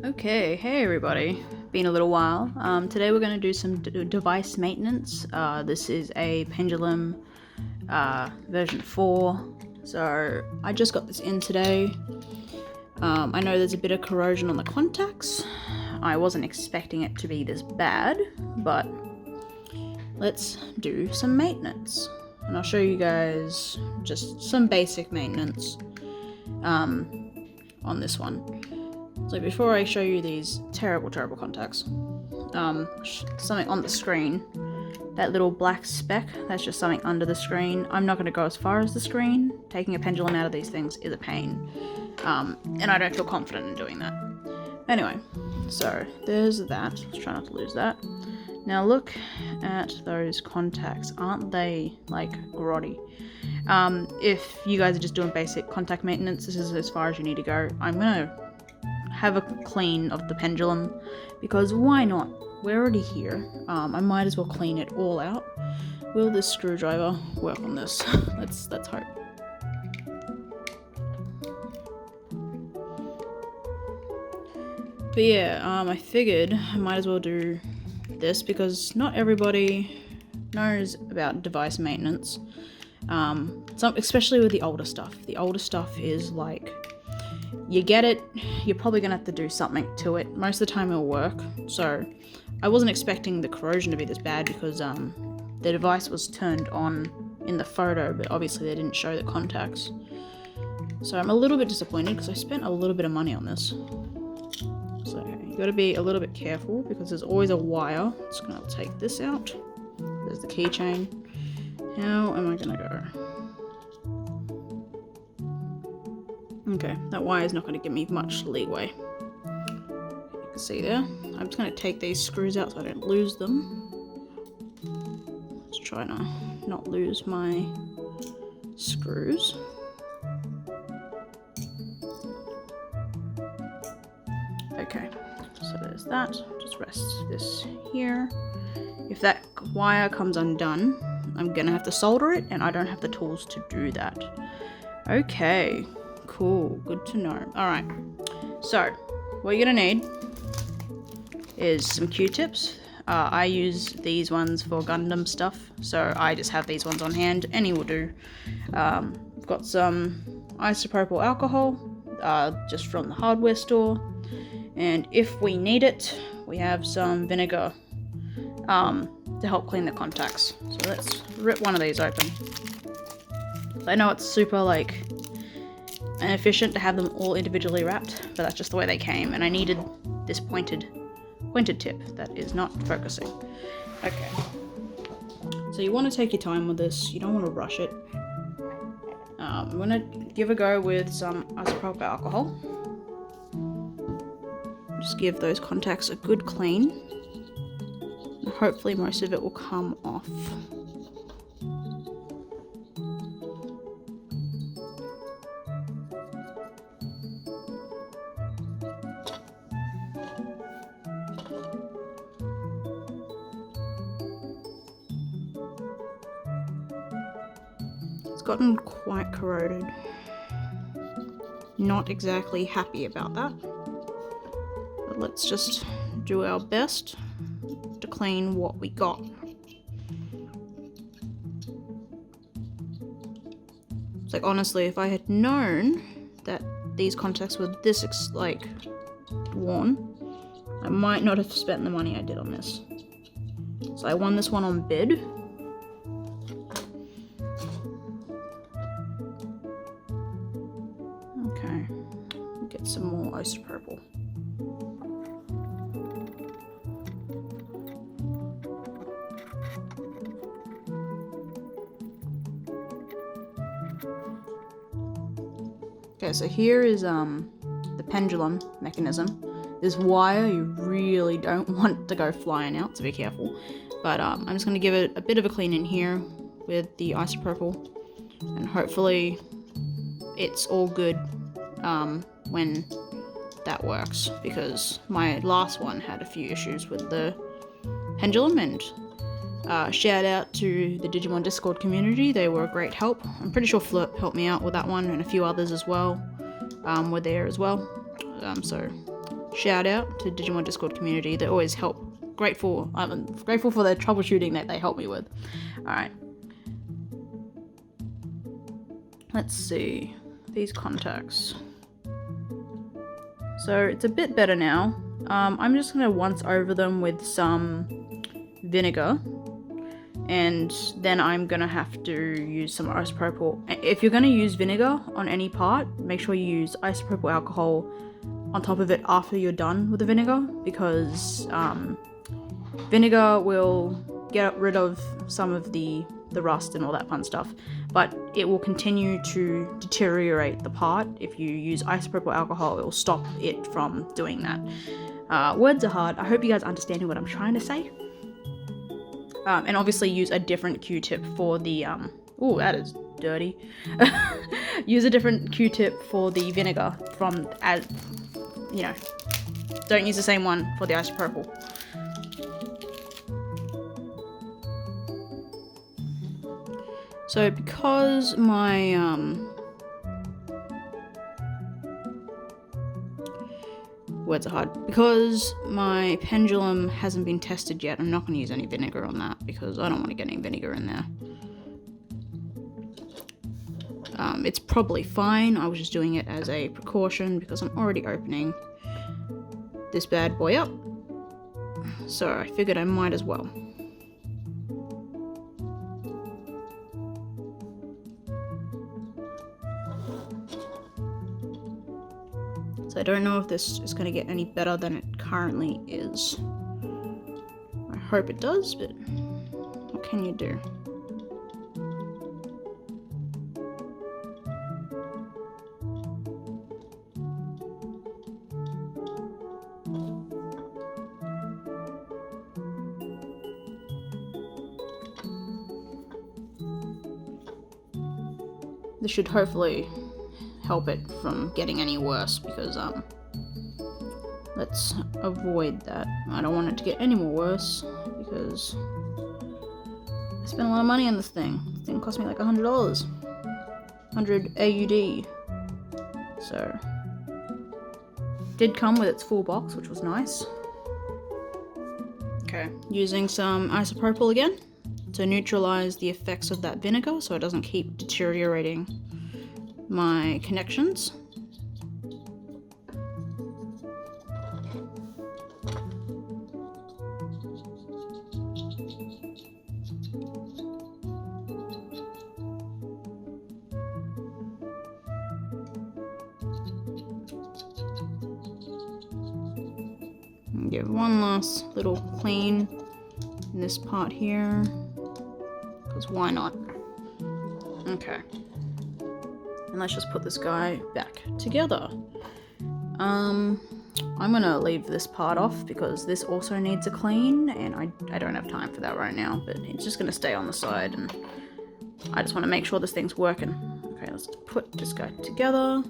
Okay, hey everybody. Been a little while. Today we're going to do some device maintenance. This is a pendulum version 4. So I just got this in today. I know there's a bit of corrosion on the contacts. I wasn't expecting it to be this bad, but let's do some maintenance. And I'll show you guys just some basic maintenance on this one. So before I show you these terrible contacts, something on the screen, that little black speck, that's just something under the screen. I'm not going to go as far as the screen. Taking a pendulum out of these things is a pain, and I don't feel confident in doing that. Anyway, so there's that. Let's try not to lose that. Now look at those contacts. Aren't they like grotty? If you guys are just doing basic contact maintenance, this is as far as you need to go. I'm going to have a clean of the pendulum because why not? We're already here. I might as well clean it all out. Will this screwdriver work on this? Let's hope. But yeah, I figured I might as well do this because not everybody knows about device maintenance. Especially with the older stuff. The older stuff is like, you get it, you're probably gonna have to do something to it. Most of the time it'll work. So I wasn't expecting the corrosion to be this bad because the device was turned on in the photo, but obviously they didn't show the contacts. So I'm a little bit disappointed because I spent a little bit of money on this. So you gotta be a little bit careful because there's always a wire. Just gonna take this out. There's the keychain. How am I gonna go? Okay, that wire is not going to give me much leeway. You can see there. I'm just going to take these screws out so I don't lose them. Let's try to not lose my screws. Okay, so there's that. Just rest this here. If that wire comes undone, I'm going to have to solder it, and I don't have the tools to do that. Okay. Cool, good to know. Alright, so what you're gonna need is some Q-tips. I use these ones for Gundam stuff, so I just have these ones on hand. Any will do. I've got some isopropyl alcohol, just from the hardware store, and if we need it, we have some vinegar to help clean the contacts. So let's rip one of these open. I know it's super inefficient to have them all individually wrapped, but that's just the way they came, and I needed this pointed tip that is not focusing. Okay, so you want to take your time with this. You don't want to rush it. I'm going to give a go with some isopropyl alcohol. Just give those contacts a good clean, and hopefully most of it will come off. Gotten quite corroded. Not exactly happy about that. But let's just do our best to clean what we got. It's like, honestly, if I had known that these contacts were this worn, I might not have spent the money I did on this. So I won this one on bid. Okay, get some more isopropyl. Okay, so here is the pendulum mechanism. This wire you really don't want to go flying out, so be careful. But I'm just going to give it a bit of a clean in here with the isopropyl, and hopefully it's all good when that works, because my last one had a few issues with the pendulum, and shout out to the Digimon Discord community. They were a great help. I'm pretty sure Flip helped me out with that one, and a few others as well were there as well. So shout out to Digimon Discord community. They always help. I'm grateful for their troubleshooting that they help me with. Alright. Let's see. These contacts. So it's a bit better now. I'm just going to once over them with some vinegar. And then I'm going to have to use some isopropyl. If you're going to use vinegar on any part, make sure you use isopropyl alcohol on top of it after you're done with the vinegar. Because vinegar will get rid of some of the rust and all that fun stuff, but it will continue to deteriorate the part. If you use isopropyl alcohol, it will stop it from doing that. Words are hard. I hope you guys understand what I'm trying to say. And obviously use a different Q-tip for the, ooh, that is dirty. Use a different Q-tip for the vinegar from, you know, don't use the same one for the isopropyl. So because my words are hard. Because my pendulum hasn't been tested yet, I'm not going to use any vinegar on that because I don't want to get any vinegar in there. It's probably fine. I was just doing it as a precaution because I'm already opening this bad boy up. So I figured I might as well. So I don't know if this is going to get any better than it currently is. I hope it does, but what can you do? This should hopefully help it from getting any worse, because let's avoid that. I don't want it to get any more worse because I spent a lot of money on this thing. This thing cost me like $100. 100 AUD. So did come with its full box, which was nice. Okay, using some isopropyl again to neutralize the effects of that vinegar so it doesn't keep deteriorating my connections. And give one last little clean in this part here, because why not? Okay. And let's just put this guy back together. I'm gonna leave this part off because this also needs a clean, and I don't have time for that right now, but it's just gonna stay on the side, and I just want to make sure this thing's working. Okay, let's put this guy together.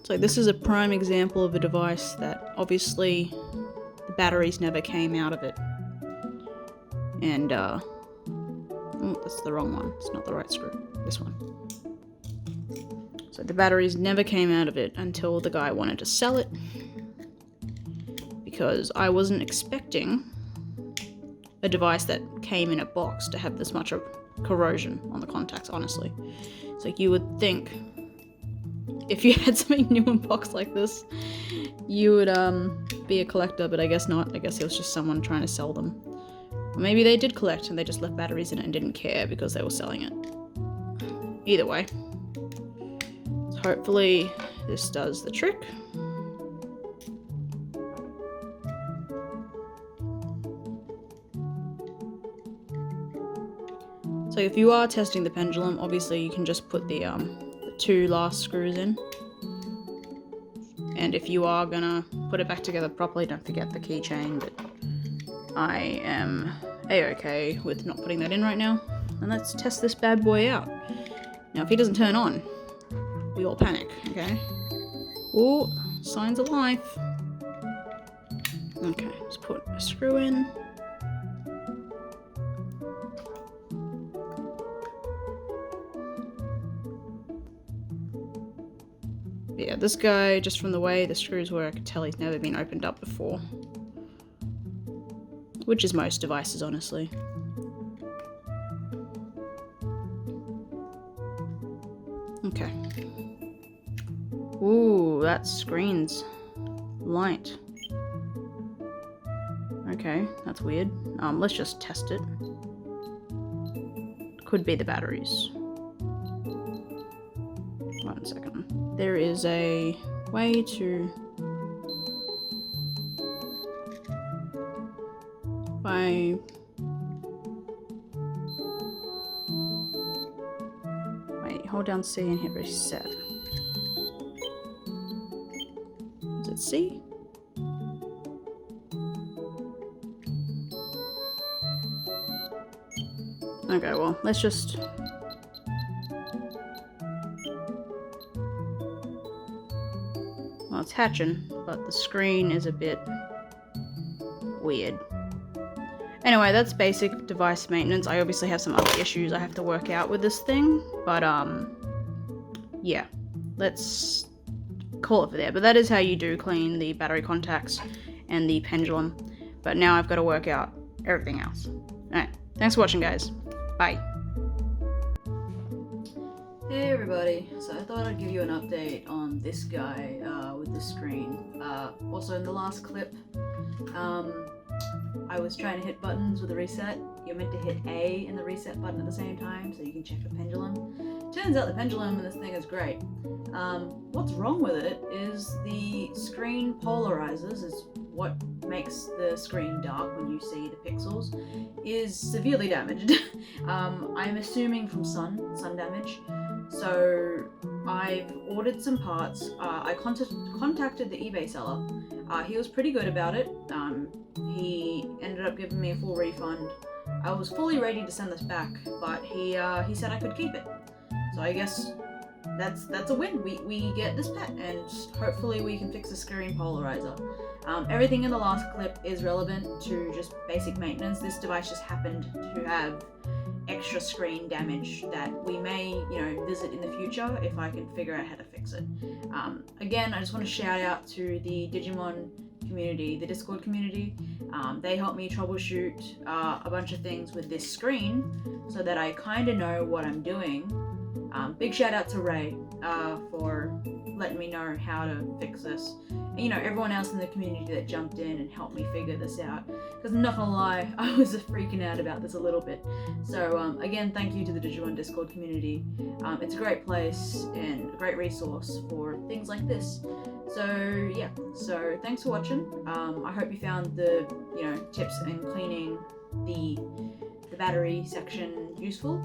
So this is a prime example of a device that obviously the batteries never came out of it. And, oh, that's the wrong one. It's not the right screw. This one. So the batteries never came out of it until the guy wanted to sell it. Because I wasn't expecting a device that came in a box to have this much of corrosion on the contacts, honestly. It's like you would think, if you had something new in box like this, you would be a collector, but I guess not. I guess it was just someone trying to sell them. Or maybe they did collect and they just left batteries in it and didn't care because they were selling it. Either way. So hopefully this does the trick. So if you are testing the pendulum, obviously you can just put the 2 last screws in. And if you are gonna put it back together properly, don't forget the keychain, but I am a-okay with not putting that in right now. And let's test this bad boy out. Now if he doesn't turn on, we all panic, okay? Ooh, signs of life. Okay, let's put a screw in. But yeah, this guy, just from the way the screws were, I could tell he's never been opened up before. Which is most devices, honestly. Okay. Ooh, that screen's light. Okay, that's weird. Let's just test it. Could be the batteries. 1 second. There is a way to... Wait, hold down C and hit reset. Is it C? Okay, well, let's just... Well, it's hatching, but the screen is a bit weird. Anyway, that's basic device maintenance. I obviously have some other issues I have to work out with this thing, but yeah, let's call it for there. But that is how you do clean the battery contacts and the pendulum. But now I've got to work out everything else. Alright, thanks for watching, guys. Bye. Hey everybody, so I thought I'd give you an update on this guy with the screen. Also in the last clip, I was trying to hit buttons with the reset. You're meant to hit A and the reset button at the same time so you can check the pendulum. Turns out the pendulum in this thing is great. What's wrong with it is the screen polarizers, is what makes the screen dark when you see the pixels, is severely damaged. I'm assuming from sun damage. So I've ordered some parts. I contacted the eBay seller. He was pretty good about it. He ended up giving me a full refund. I was fully ready to send this back, but he said I could keep it. So I guess that's a win. We get this pet, and hopefully we can fix the screen polarizer. Everything in the last clip is relevant to just basic maintenance. This device just happened to have extra screen damage that we may, visit in the future if I can figure out how to fix it. Again, I just want to shout out to the Digimon community, the Discord community. They helped me troubleshoot a bunch of things with this screen so that I kind of know what I'm doing. Big shout out to Ray for letting me know how to fix this. And, everyone else in the community that jumped in and helped me figure this out. Because I'm not gonna lie, I was freaking out about this a little bit. So again, thank you to the Digimon Discord community. It's a great place and a great resource for things like this. So yeah, so thanks for watching. I hope you found the tips in cleaning the battery section useful.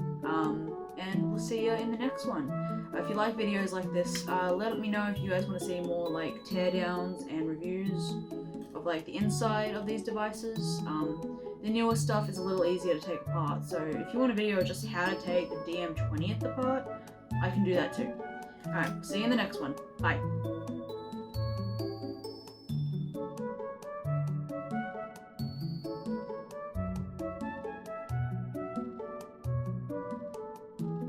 And we'll see you in the next one. If you like videos like this, let me know if you guys want to see more like teardowns and reviews of like the inside of these devices. The newer stuff is a little easier to take apart, so if you want a video of just how to take the DM20th apart, I can do that too. Alright, see you in the next one. Bye.